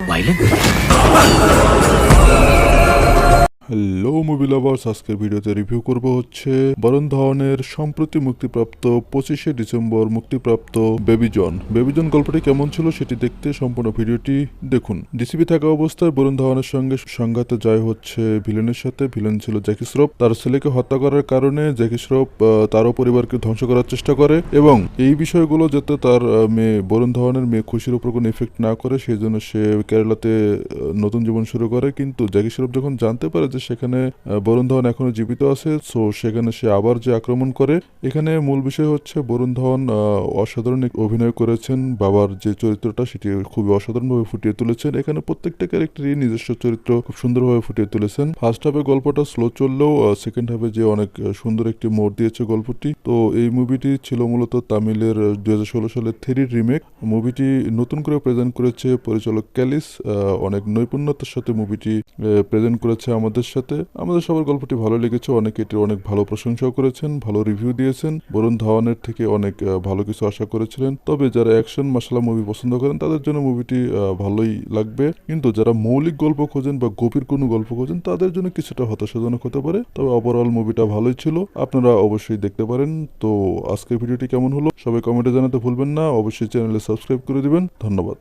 Valiant. Hello movie lovers, আজকের ভিডিওতে review করব হচ্ছে বরুণ ধাওয়ানের সম্প্রতি মুক্তিপ্রাপ্ত 25শে ডিসেম্বর মুক্তিপ্রাপ্ত বেবি জন। বেবি জন গল্পটি কেমন ছিল সেটি দেখতে সম্পূর্ণ ভিডিওটি দেখুন। ডিসিপি থাকা অবস্থায় বরুণ ধাওয়ানের সঙ্গে সংঘাতে যায় হচ্ছে ভিলেনের সাথে। ভিলেন ছিল জ্যাকি শ্রফ। তার ছেলেকে হত্যা করার কারণে জ্যাকি শ্রফ তারও পরিবারকে ধ্বংস করার চেষ্টা করে এবং এই বিষয়গুলো যাতে তার মেয়ে বরুণ ধাওয়ানের মেয়ে খুশির উপর কোনো ইফেক্ট না করে সেই জন্য সে কেরালাতে নতুন জীবন শুরু করে। কিন্তু জ্যাকি শ্রফ যখন জানতে পারে যে সেখানে বরুণ ধাওয়ান এখনো জীবিত আছে, সো সেখানে সে আবার যে আক্রমণ করে। এখানে মূল বিষয় হচ্ছে বরুণ ধাওয়ান অসাধারণ অভিনয় করেছেন। বাবার যে চরিত্রটা সেটি খুবই অসাধারণভাবে ফুটিয়ে তুলেছেন। এখানে প্রত্যেকটা ক্যারেক্টারই নিজস্ব চরিত্র খুব সুন্দরভাবে ফুটিয়ে তুলেছেন। ফার্স্ট হাফে গল্পটা স্লো চললেও সেকেন্ড হাফে যে অনেক সুন্দর একটি মোড় দিয়েছে গল্পটি। তো এই মুভিটি ছিল মূলত তামিলের 2016 সালের থ্রির রিমেক। মুভিটি নতুন করে প্রেজেন্ট করেছে পরিচালক ক্যালিস। অনেক নৈপুণ্যতার সাথে মুভিটি প্রেজেন্ট করেছে আমাদের সাথে। আমাদের সবার গল্পটি ভালো লেগেছে। অনেকে এটির অনেক ভালো প্রশংসাও করেছেন, ভালো রিভিউ দিয়েছেন। বরুণ ধাওয়ানের থেকে অনেক ভালো কিছু আশা করেছিলেন। তবে যারা অ্যাকশন মাসালা মুভি পছন্দ করেন তাদের জন্য মুভিটি ভালোই লাগবে। কিন্তু যারা মৌলিক গল্প খোঁজেন বা গভীর কোনো গল্প খোঁজেন তাদের জন্য কিছুটা হতাশাজনক হতে পারে। তবে ওভারঅল মুভিটা ভালোই ছিল, আপনারা অবশ্যই দেখতে পারেন। তো আজকের ভিডিওটি কেমন হলো সবাই কমেন্টে জানাতে ভুলবেন না। অবশ্যই চ্যানেলে সাবস্ক্রাইব করে দিবেন। ধন্যবাদ।